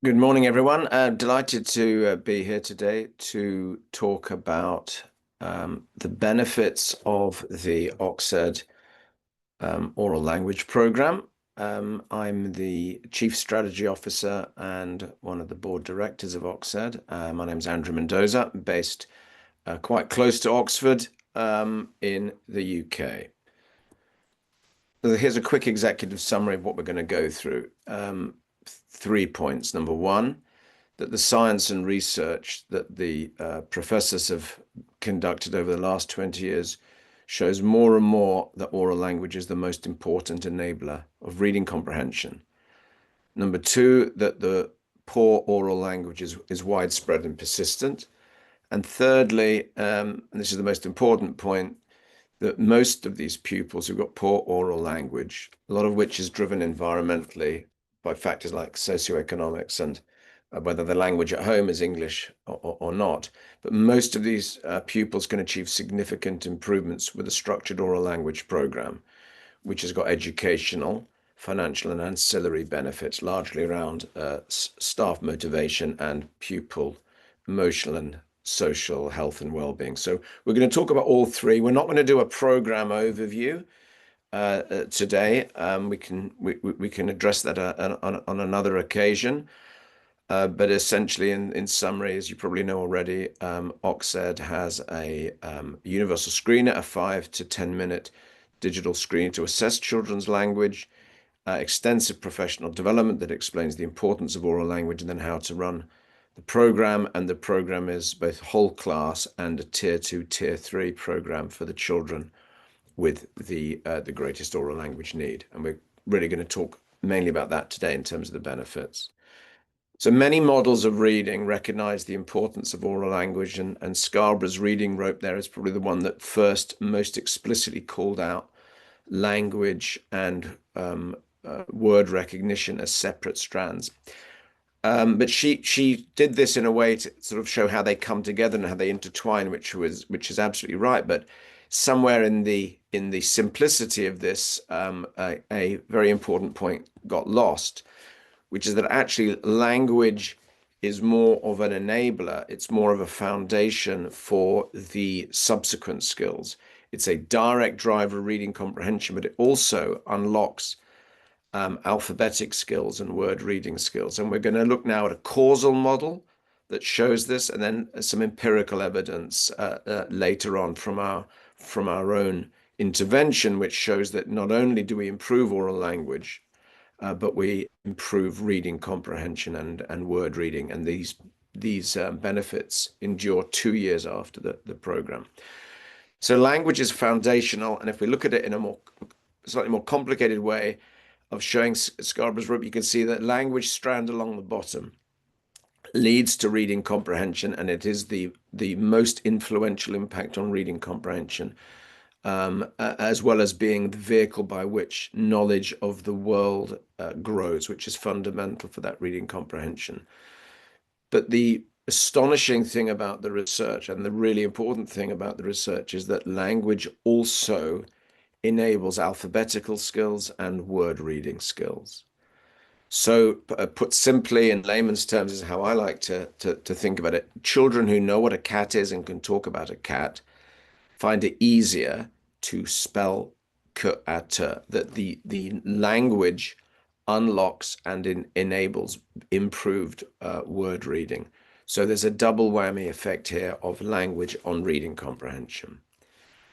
Good morning, everyone. Delighted to be here today to talk about the benefits of the OXED oral language program. I'm the Chief Strategy Officer and one of the board directors of OXED. My name is Andrew Mendoza, based quite close to Oxford in the UK. So here's a quick executive summary of what we're going to go through. 3 points. Number one, that the science and research that the professors have conducted over the last 20 years shows more and more that oral language is the most important enabler of reading comprehension. Number two, that the poor oral language is widespread and persistent. And thirdly, and this is the most important point, that most of these pupils who've got poor oral language, a lot of which is driven environmentally by factors like socioeconomics and whether the language at home is English or not. But most of these pupils can achieve significant improvements with a structured oral language program, which has got educational, financial, and ancillary benefits, largely around staff motivation and pupil emotional and social health and well-being. So we're going to talk about all three. We're not going to do a program overview today. We can address that on another occasion. But essentially, in summary, as you probably know already, OXED has a universal screener, a 5 to 10 minute digital screen to assess children's language, extensive professional development that explains the importance of oral language and then how to run the program. And the program is both whole class and a tier 2, tier 3 program for the children with the greatest oral language need. And we're really going to talk mainly about that today in terms of the benefits. So many models of reading recognize the importance of oral language, and Scarborough's reading rope there is probably the one that first most explicitly called out language and word recognition as separate strands. But she did this in a way to sort of show how they come together and how they intertwine, which is absolutely right. But somewhere in the simplicity of this, a very important point got lost, which is that actually language is more of an enabler. It's more of a foundation for the subsequent skills. It's a direct driver of reading comprehension, but it also unlocks alphabetic skills and word reading skills. And we're going to look now at a causal model that shows this, and then some empirical evidence later on from our own intervention, which shows that not only do we improve oral language, but we improve reading comprehension and word reading. And these benefits endure 2 years after the program. So language is foundational. And if we look at it in a slightly more complicated way of showing Scarborough's rope, you can see that language strand along the bottom leads to reading comprehension, and it is the most influential impact on reading comprehension, as well as being the vehicle by which knowledge of the world grows, which is fundamental for that reading comprehension. But the astonishing thing about the research, and the really important thing about the research, is that language also enables alphabetical skills and word reading skills. So, put simply in layman's terms, is how I like to think about it. Children who know what a cat is and can talk about a cat find it easier to spell that the language unlocks and enables improved word reading. So there's a double whammy effect here of language on reading comprehension.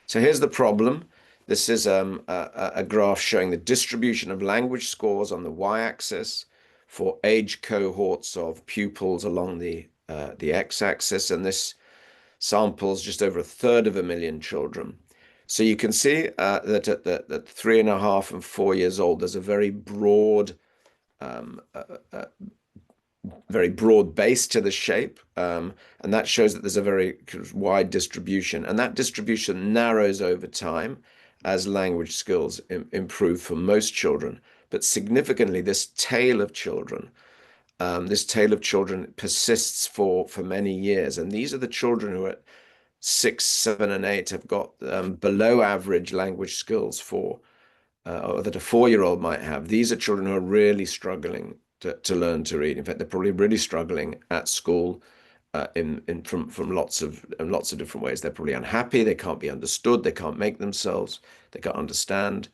So here's the problem. This is a graph showing the distribution of language scores on the y-axis for age cohorts of pupils along the x-axis, and this samples just over 1/3 of a million children. So you can see that at 3.5 and 4 years old, there's a um, very broad base to the shape, and that shows that there's a very wide distribution, and that distribution narrows over time as language skills improve for most children. But significantly, this tail of children persists for many years, and these are the children who at 6, 7, and 8 have got below average language skills or that a 4-year-old might have. These are children who are really struggling to learn to read. In fact, they're probably really struggling at school in from lots of different ways. They're probably unhappy. They can't be understood. They can't make themselves. They can't understand.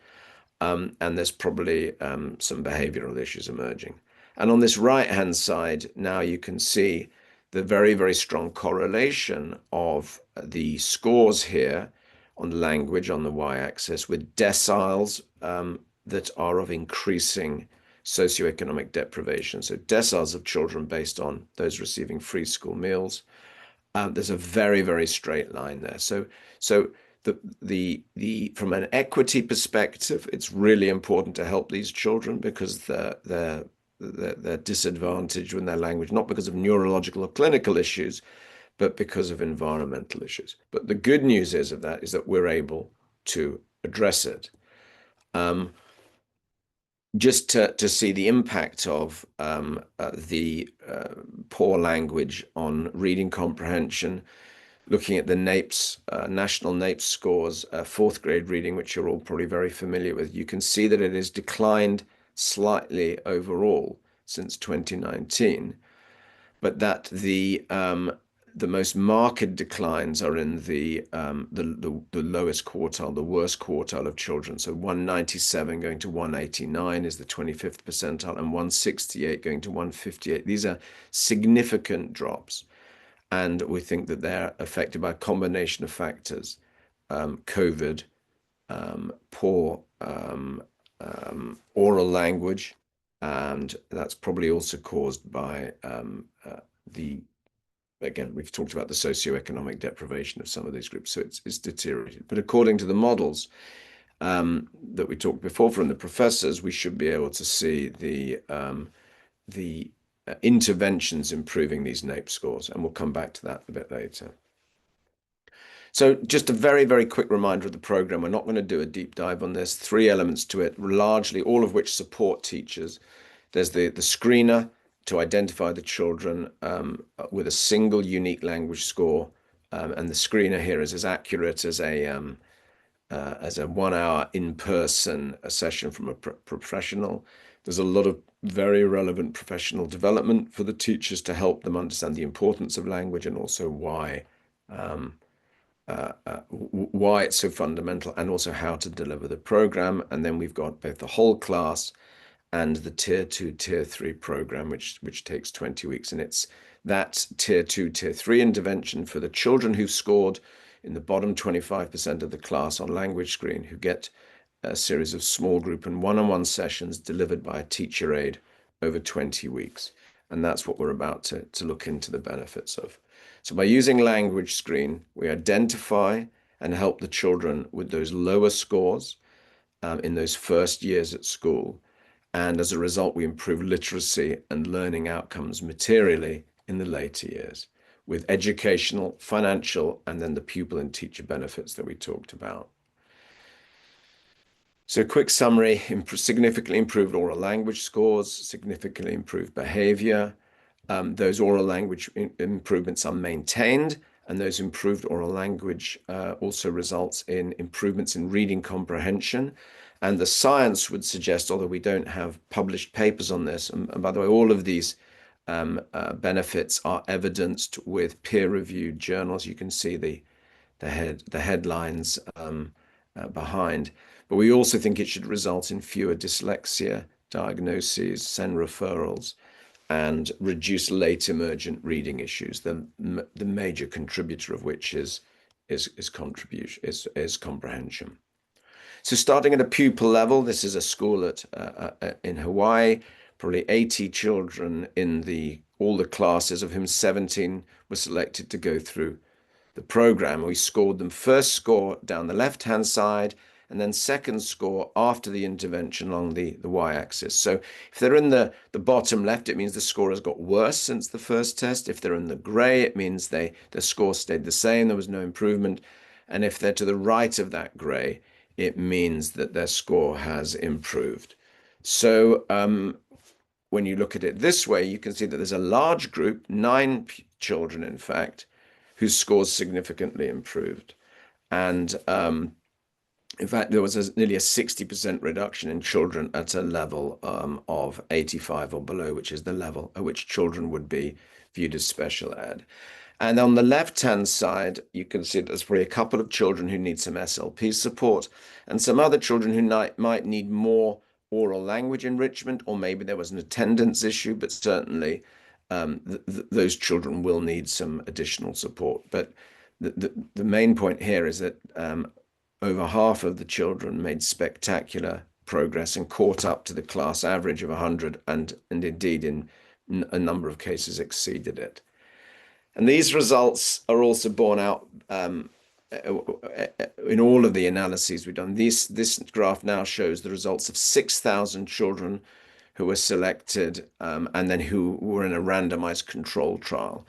And there's probably some behavioral issues emerging. And on this right-hand side, now you can see the very, very strong correlation of the scores here on language on the y-axis with deciles that are of increasing socioeconomic deprivation. So deciles of children based on those receiving free school meals. There's a very, very straight line there. So the from an equity perspective, it's really important to help these children because they're disadvantaged in their language, not because of neurological or clinical issues, but because of environmental issues. But the good news is that we're able to address it. Just to see the impact of the poor language on reading comprehension, looking at the NAEPS, national NAEPS scores, fourth grade reading, which you're all probably very familiar with, you can see that it has declined slightly overall since 2019, but that the most marked declines are in the lowest quartile, the worst quartile of children. So 197 going to 189 is the 25th percentile, and 168 going to 158. These are significant drops. And we think that they're affected by a combination of factors, COVID, poor oral language, and that's probably also caused by again, we've talked about the socioeconomic deprivation of some of these groups, so it's deteriorated. But according to the models that we talked before from the professors, we should be able to see the interventions improving these NAEP scores, and we'll come back to that a bit later. So just a very, very quick reminder of the program. We're not going to do a deep dive on this. 3 elements to it, largely all of which support teachers. There's the screener to identify the children with a single unique language score. And the screener here is as accurate as a 1 hour in-person session from a professional. There's a lot of very relevant professional development for the teachers to help them understand the importance of language and also why it's so fundamental and also how to deliver the program. And then we've got both the whole class and the tier 2, tier 3 program, which takes 20 weeks. And it's that tier 2, tier 3 intervention for the children who've scored in the bottom 25% of the class on language screen, who get a series of small group and one-on-one sessions delivered by a teacher aide over 20 weeks. And that's what we're about to look into the benefits of. So by using language screen, we identify and help the children with those lower scores in those first years at school. And as a result, we improve literacy and learning outcomes materially in the later years with educational, financial, and then the pupil and teacher benefits that we talked about. So quick summary, significantly improved oral language scores, significantly improved behavior. Those oral language improvements are maintained, and those improved oral language also results in improvements in reading comprehension. And the science would suggest, although we don't have published papers on this, and by the way, all of these benefits are evidenced with peer-reviewed journals. You can see the headlines behind. But we also think it should result in fewer dyslexia diagnoses, send referrals, and reduce late emergent reading issues. The major contributor of which is comprehension. So starting at a pupil level, this is a school in Hawaii, probably 80 children in all the classes, of whom 17 were selected to go through the program. We scored them first score down the left-hand side, and then second score after the intervention along the y-axis. So if they're in the bottom left, it means the score has got worse since the first test. If they're in the gray, it means the score stayed the same, there was no improvement. And if they're to the right of that gray, it means that their score has improved. So when you look at it this way, you can see that there's a large group, 9 children in fact, whose scores significantly improved. And In fact, there was nearly a 60% reduction in children at a level of 85 or below, which is the level at which children would be viewed as special ed. And on the left-hand side, you can see there's probably a couple of children who need some SLP support and some other children who might need more oral language enrichment, or maybe there was an attendance issue, but certainly those children will need some additional support. But the main point here is that over half of the children made spectacular progress and caught up to the class average of 100 and indeed in a number of cases exceeded it. And these results are also borne out in all of the analyses we've done. This graph now shows the results of 6,000 children who were selected and then who were in a randomized control trial.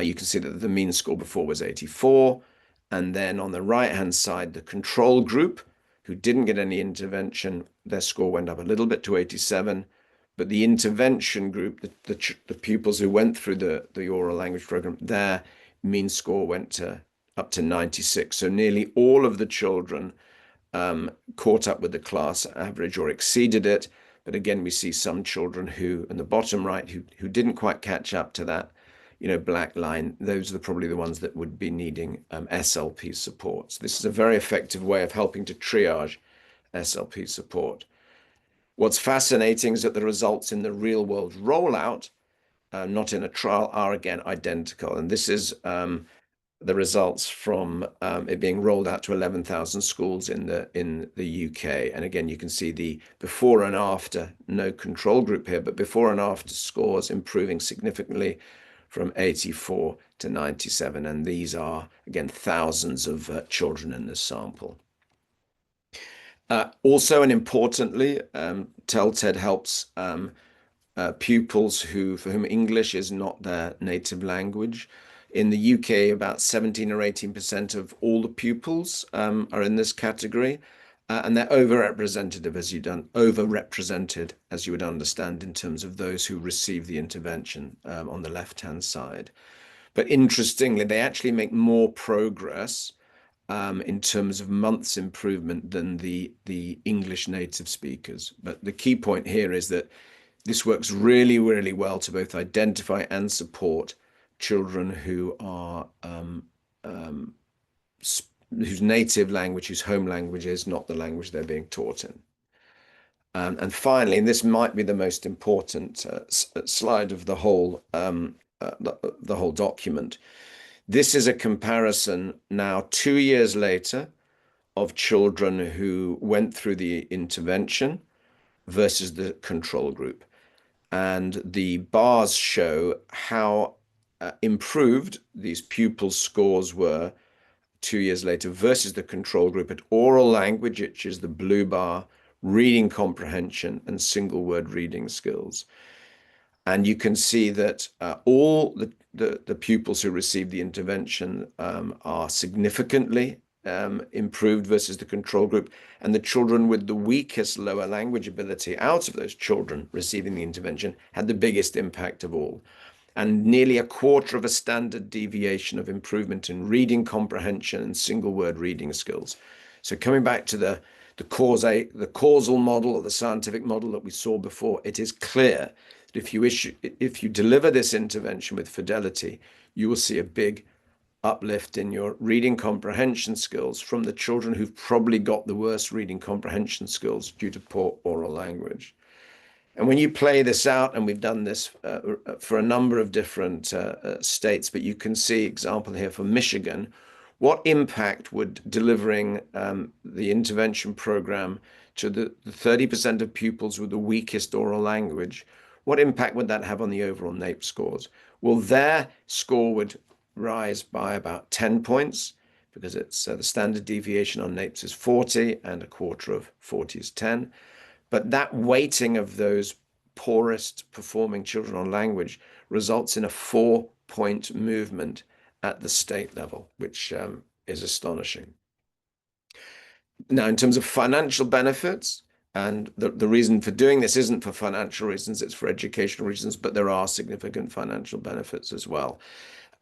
You can see that the mean score before was 84. And then on the right-hand side, the control group who didn't get any intervention, their score went up a little bit to 87. But the intervention group, the pupils who went through the oral language program, their mean score went up to 96. So nearly all of the children caught up with the class average or exceeded it. But again, we see some children who, in the bottom right, who didn't quite catch up to that, black line. Those are probably the ones that would be needing SLP support. So this is a very effective way of helping to triage SLP support. What's fascinating is that the results in the real world rollout, not in a trial, are again identical. And this is the results from it being rolled out to 11,000 schools in the UK. And again, you can see the before and after, no control group here, but before and after scores improving significantly from 84 to 97. And these are, again, thousands of children in this sample. Also, and importantly, TEL Ted helps pupils for whom English is not their native language. In the UK, about 17 or 18% of all the pupils are in this category, and they're overrepresented, as you would understand, in terms of those who receive the intervention on the left-hand side. But interestingly, they actually make more progress in terms of months improvement than the English native speakers. But the key point here is that this works really, really well to both identify and support children who are whose native language, whose home language is not the language they're being taught in. And finally, and this might be the most important slide of the whole document. This is a comparison now 2 years later of children who went through the intervention versus the control group. And the bars show how improved these pupil scores were 2 years later versus the control group at oral language, which is the blue bar, reading comprehension, and single word reading skills. And you can see that all the pupils who received the intervention are significantly improved versus the control group. And the children with the weakest lower language ability out of those children receiving the intervention had the biggest impact of all. And nearly a quarter of a standard deviation of improvement in reading comprehension and single word reading skills. So coming back to the causal model or the scientific model that we saw before, it is clear that if you deliver this intervention with fidelity, you will see a big uplift in your reading comprehension skills from the children who've probably got the worst reading comprehension skills due to poor oral language. And when you play this out, and we've done this for a number of different states, but you can see example here for Michigan, what impact would delivering the intervention program to the 30% of pupils with the weakest oral language, what impact would that have on the overall NAEP scores? Well, their score would rise by about 10 points because it's the standard deviation on NAEPs is 40 and a quarter of 40 is 10. But that weighting of those poorest performing children on language results in a 4-point movement at the state level, which is astonishing. Now, in terms of financial benefits, and the reason for doing this isn't for financial reasons, it's for educational reasons, but there are significant financial benefits as well.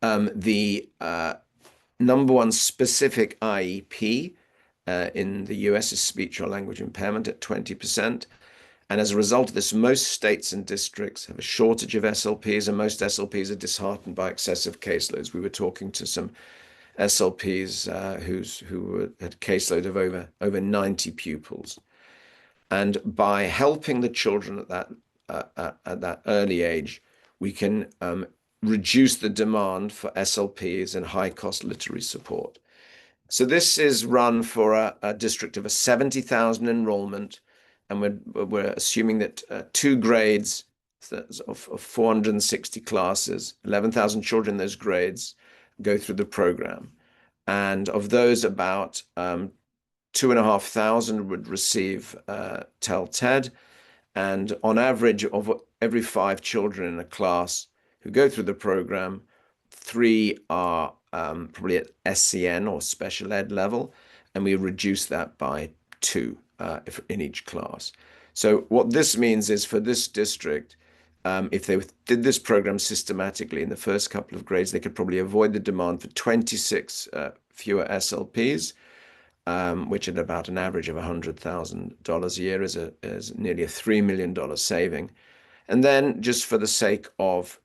The number one specific IEP in the US is speech or language impairment at 20%. And as a result of this, most states and districts have a shortage of SLPs, and most SLPs are disheartened by excessive caseloads. We were talking to some SLPs who had caseload of over 90 pupils. And by helping the children at that early age, we can reduce the demand for SLPs and high cost literary support. So this is run for a district of a 70,000 enrollment, and we're assuming that two grades of 460 classes, 11,000 children in those grades go through the program. And of those, about 2,500 would receive TEL Ted, and on average, of every 5 children in a class who go through the program, 3 are probably at SCN or special ed level, and we reduce that by 2 in each class. So what this means is for this district, if they did this program systematically in the first couple of grades, they could probably avoid the demand for 26 fewer SLPs, which at about an average of $100,000 a year is nearly a $3 million saving. And then just for the sake of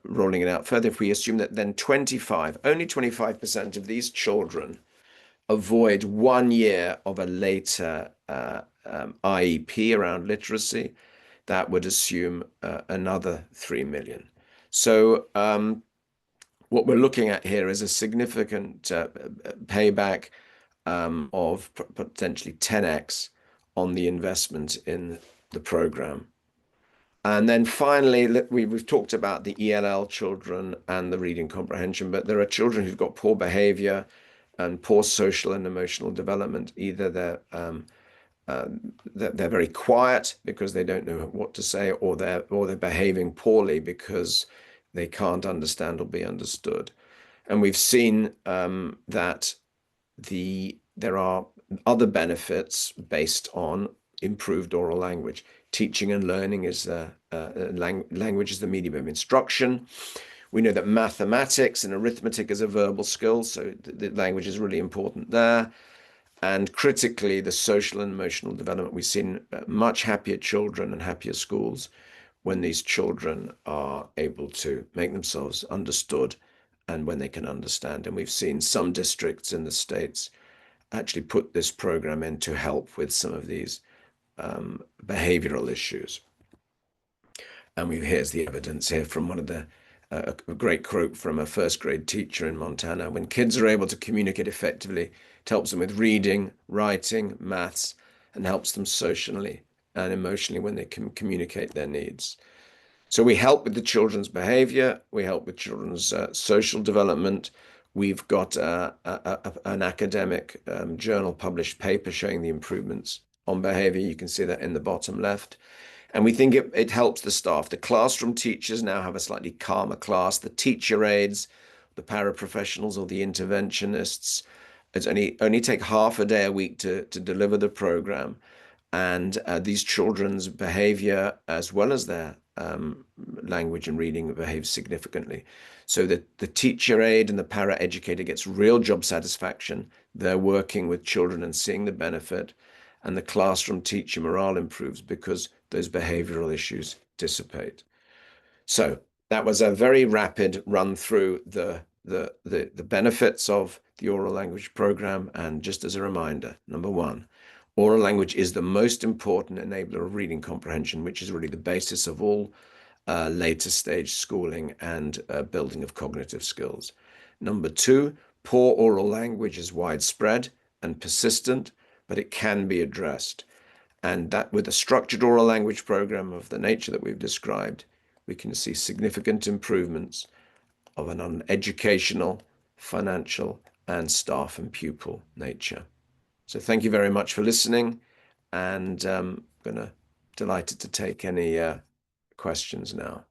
rolling it out further, if we assume that then only 25% of these children avoid 1 year of a later IEP around literacy, that would assume another 3 million. So what we're looking at here is a significant payback of potentially 10x on the investment in the program. And then finally, we've talked about the ELL children and the reading comprehension, but there are children who've got poor behavior and poor social and emotional development. Either they're very quiet because they don't know what to say, or they're behaving poorly because they can't understand or be understood. And we've seen that there are other benefits based on improved oral language. Teaching and learning is language is the medium of instruction. We know that mathematics and arithmetic is a verbal skill, so the language is really important there. And critically, the social and emotional development. We've seen much happier children and happier schools when these children are able to make themselves understood and when they can understand. And we've seen some districts in the States actually put this program in to help with some of these behavioral issues. And here's the evidence here from one of a great quote from a first grade teacher in Montana. When kids are able to communicate effectively, it helps them with reading, writing, maths, and helps them socially and emotionally when they can communicate their needs. So we help with the children's behavior. We help with children's social development. We've got an academic journal published paper showing the improvements on behavior. You can see that in the bottom left. And we think it helps the staff. The classroom teachers now have a slightly calmer class. The teacher aides, the paraprofessionals or the interventionists, it's only take half a day a week to deliver the program. And these children's behavior, as well as their language and reading, behave significantly. So that the teacher aide and the para educator gets real job satisfaction. They're working with children and seeing the benefit. And the classroom teacher morale improves because those behavioral issues dissipate. So that was a very rapid run through the benefits of the oral language program. And just as a reminder, number one, oral language is the most important enabler of reading comprehension, which is really the basis of all later stage schooling and building of cognitive skills. Number two, poor oral language is widespread and persistent, but it can be addressed. And that with a structured oral language program of the nature that we've described, we can see significant improvements of an educational, financial, and staff and pupil nature. So thank you very much for listening, and I'm delighted to take any questions now.